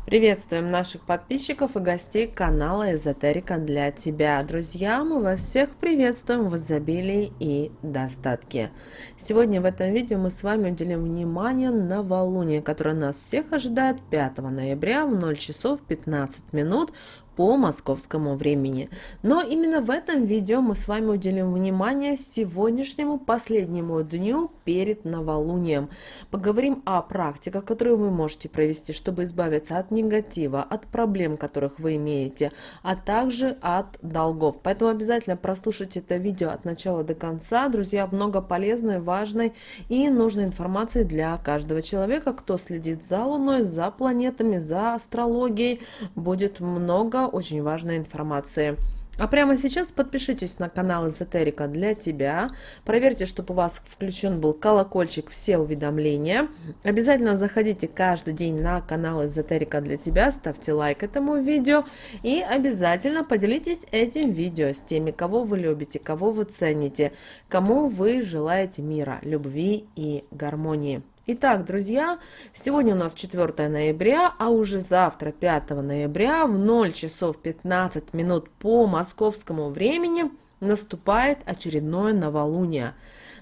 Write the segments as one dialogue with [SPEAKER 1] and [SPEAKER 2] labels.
[SPEAKER 1] Приветствуем наших подписчиков и гостей канала Эзотерика для тебя. Друзья, мы вас всех приветствуем в изобилии и достатке. Сегодня в этом видео мы с вами уделим внимание новолуние, которое нас всех ожидает 5 ноября в 0 часов 15 минут по московскому времени. Но именно в этом видео мы с вами уделим внимание сегодняшнему последнему дню перед новолунием. Поговорим о практиках, которые вы можете провести, чтобы избавиться от негатива, от проблем, которых вы имеете, а также от долгов. Поэтому обязательно прослушайте это видео от начала до конца. Друзья, много полезной, важной и нужной информации для каждого человека, кто следит за Луной, за планетами, за астрологией. Будет много очень важной информации. А прямо сейчас подпишитесь на канал Эзотерика для тебя. Проверьте, чтобы у вас включен был колокольчик, все уведомления. Обязательно заходите каждый день на канал Эзотерика для тебя, ставьте лайк этому видео и обязательно поделитесь этим видео с теми, кого вы любите, кого вы цените, кому вы желаете мира, любви и гармонии. Итак, друзья, сегодня у нас 4 ноября, а уже завтра, 5 ноября, в 0 часов 15 минут по московскому времени наступает очередное новолуние.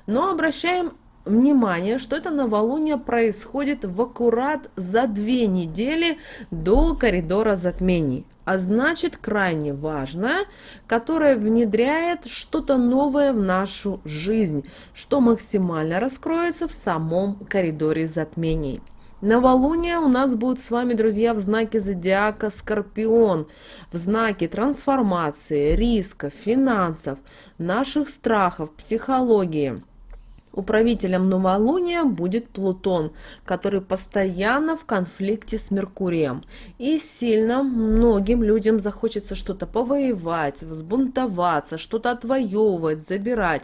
[SPEAKER 1] Но обращаем внимание, что это новолуние происходит в аккурат за 2 недели до коридора затмений, а значит крайне важное, которое внедряет что-то новое в нашу жизнь, что максимально раскроется в самом коридоре затмений. Новолуние у нас будет с вами, друзья, в знаке зодиака Скорпион, в знаке трансформации, рисков, финансов, наших страхов, психологии. Управителем новолуния будет Плутон, который постоянно в конфликте с Меркурием. И сильно многим людям захочется что-то повоевать, взбунтоваться, что-то отвоевывать, забирать.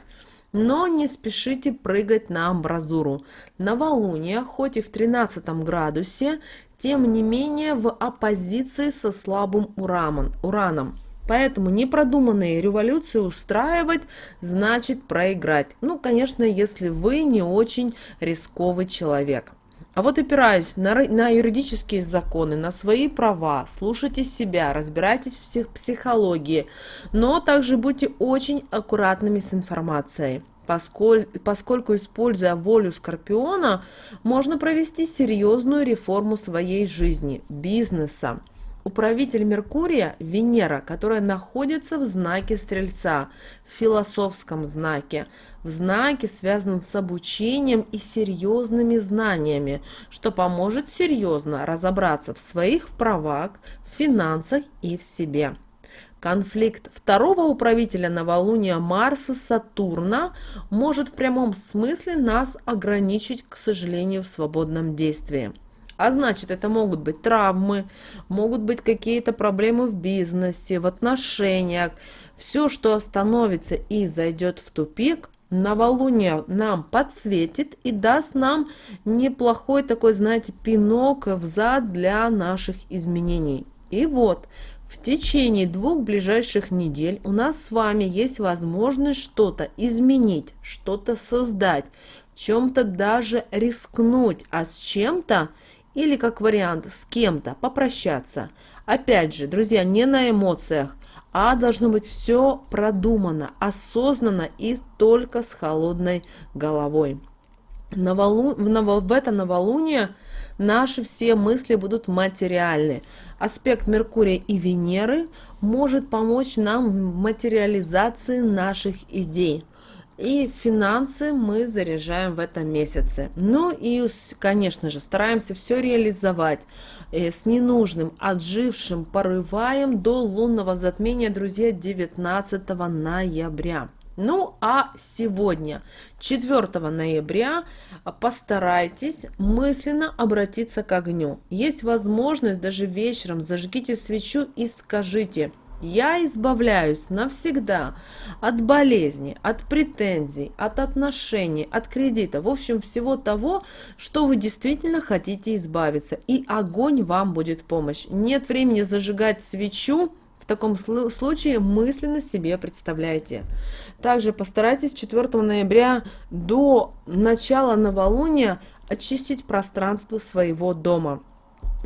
[SPEAKER 1] Но не спешите прыгать на амбразуру. Новолуние, хоть и в 13 градусе, тем не менее в оппозиции со слабым Ураном. Поэтому непродуманные революции устраивать значит проиграть. Ну, конечно, если вы не очень рисковый человек. А вот опираясь на юридические законы, на свои права, слушайте себя, разбирайтесь в психологии, но также будьте очень аккуратными с информацией. Поскольку, используя волю Скорпиона, можно провести серьезную реформу своей жизни, бизнеса. Управитель Меркурия – Венера, которая находится в знаке Стрельца, в философском знаке, в знаке, связанном с обучением и серьезными знаниями, что поможет серьезно разобраться в своих правах, в финансах и в себе. Конфликт второго управителя новолуния Марса Сатурна может в прямом смысле нас ограничить, к сожалению, в свободном действии. А значит, это могут быть травмы, могут быть какие-то проблемы в бизнесе, в отношениях. Все, что остановится и зайдет в тупик, новолуние нам подсветит и даст нам неплохой такой, знаете, пинок взад для наших изменений. И вот, в течение 2 ближайших недель у нас с вами есть возможность что-то изменить, что-то создать, в чем-то даже рискнуть, а с чем-то или, как вариант, с кем-то попрощаться. Опять же, друзья, не на эмоциях, а должно быть все продумано, осознанно и только с холодной головой. В это новолуние наши все мысли будут материальны. Аспект Меркурия и Венеры может помочь нам в материализации наших идей. И финансы мы заряжаем в этом месяце. Ну и, конечно же, стараемся все реализовать с ненужным, отжившим порываем до лунного затмения, друзья, 19 ноября. Ну а сегодня, 4 ноября, постарайтесь мысленно обратиться к огню. Есть возможность, даже вечером зажгите свечу и скажите: «Я избавляюсь навсегда от болезни, от претензий, от отношений, от кредита, в общем, всего того, что вы действительно хотите избавиться, и огонь вам будет в помощь». Нет времени зажигать свечу, в таком случае мысленно себе представляйте. Также постарайтесь 4 ноября до начала новолуния очистить пространство своего дома.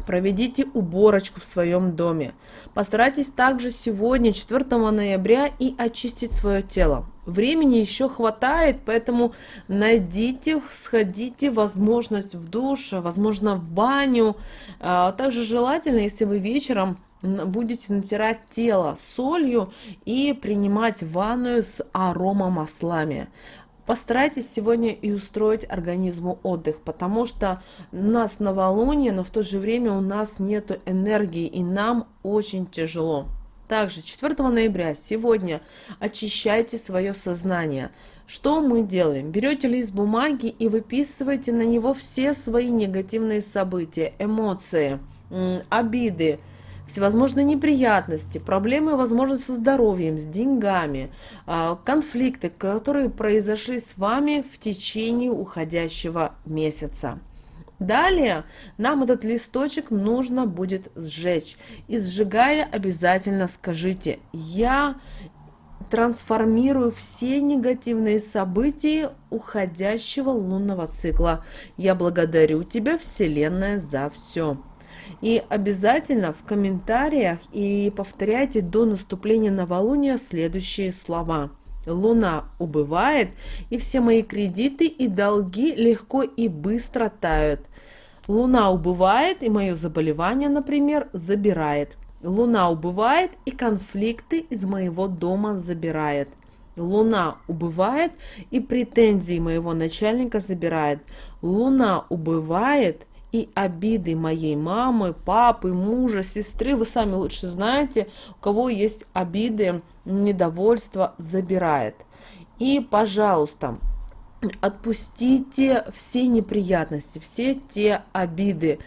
[SPEAKER 1] Проведите уборочку в своем доме. Постарайтесь также сегодня, 4 ноября, и очистить свое тело. Времени еще хватает, поэтому найдите, сходите, возможность в душ, возможно, в баню. Также желательно, если вы вечером будете натирать тело солью и принимать ванную с аромамаслами. Постарайтесь сегодня и устроить организму отдых, потому что у нас новолуние, но в то же время у нас нет энергии, и нам очень тяжело. Также 4 ноября сегодня очищайте свое сознание. Что мы делаем? Берете лист бумаги и выписываете на него все свои негативные события, эмоции, обиды, всевозможные неприятности, проблемы, возможно, со здоровьем, с деньгами, конфликты, которые произошли с вами в течение уходящего месяца. Далее нам этот листочек нужно будет сжечь. И сжигая, обязательно скажите: я трансформирую все негативные события уходящего лунного цикла. Я благодарю тебя, Вселенная, за все. И обязательно в комментариях и повторяйте до наступления новолуния следующие слова. Луна убывает, и все мои кредиты и долги легко и быстро тают. Луна убывает, и мое заболевание, например, забирает. Луна убывает, и конфликты из моего дома забирает. Луна убывает, и претензии моего начальника забирает. Луна убывает, и обиды моей мамы, папы, мужа, сестры, вы сами лучше знаете, у кого есть обиды, недовольство, забирает. И, пожалуйста, отпустите все неприятности, все те обиды.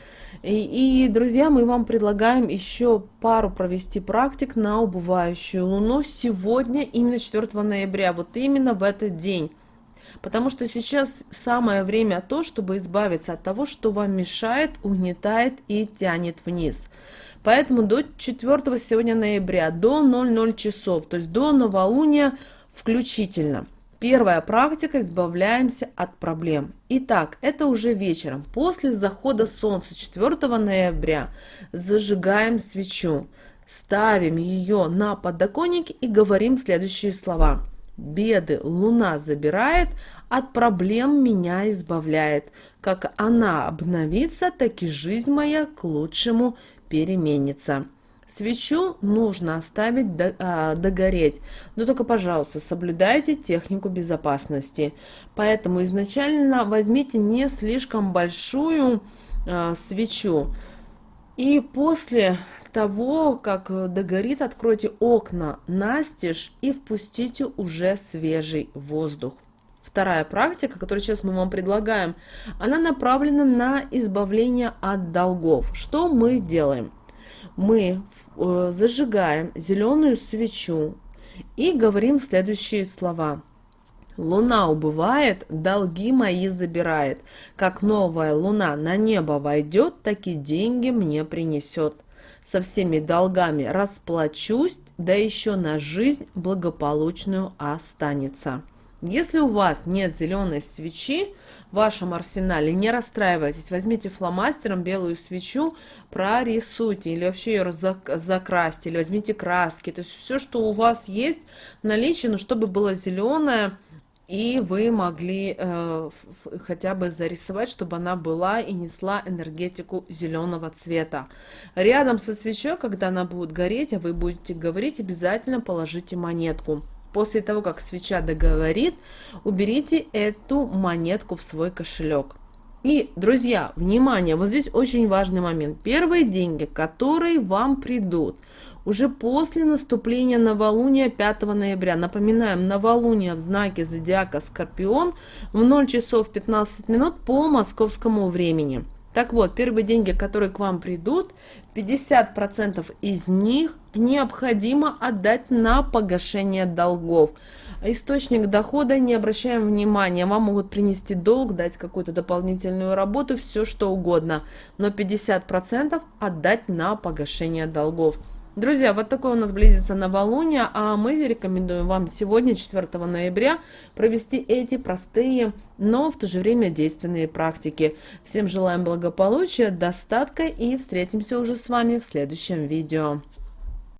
[SPEAKER 1] И, друзья, мы вам предлагаем еще пару провести практик на убывающую луну сегодня, именно 4 ноября, вот именно в этот день. Потому что сейчас самое время то, чтобы избавиться от того, что вам мешает, угнетает и тянет вниз. Поэтому до 4 сегодня ноября, до 00 часов, то есть до новолуния включительно. Первая практика — избавляемся от проблем. Итак, это уже вечером. После захода солнца 4 ноября зажигаем свечу, ставим ее на подоконник и говорим следующие слова. Беды луна забирает, от проблем меня избавляет. Как она обновится, так и жизнь моя к лучшему переменится. Свечу нужно оставить догореть, но только, пожалуйста, соблюдайте технику безопасности. Поэтому изначально возьмите не слишком большую свечу. И после того, как догорит, откройте окна настежь и впустите уже свежий воздух. Вторая практика, которую сейчас мы вам предлагаем, она направлена на избавление от долгов. Что мы делаем? Мы зажигаем зеленую свечу и говорим следующие слова. Луна убывает, долги мои забирает. Как новая луна на небо войдет, так и деньги мне принесет. Со всеми долгами расплачусь, да еще на жизнь благополучную останется. Если у вас нет зеленой свечи в вашем арсенале, не расстраивайтесь, возьмите фломастером белую свечу, прорисуйте или вообще ее закрасьте, или возьмите краски, то есть все, что у вас есть в наличии, но чтобы было зеленое, и вы могли хотя бы зарисовать, чтобы она была и несла энергетику зеленого цвета. Рядом со свечой, когда она будет гореть, а вы будете говорить, обязательно положите монетку. После того, как свеча договорит, уберите эту монетку в свой кошелек. И, друзья, внимание, вот здесь очень важный момент. Первые деньги, которые вам придут уже после наступления новолуния 5 ноября. Напоминаем, новолуние в знаке зодиака Скорпион в 0 часов 15 минут по московскому времени. Так вот, первые деньги, которые к вам придут, 50% из них необходимо отдать на погашение долгов. Источник дохода не обращаем внимания, вам могут принести долг, дать какую-то дополнительную работу, все что угодно, но 50% отдать на погашение долгов. Друзья, вот такое у нас близится новолуние, а мы рекомендуем вам сегодня, 4 ноября, провести эти простые, но в то же время действенные практики. Всем желаем благополучия, достатка и встретимся уже с вами в следующем видео.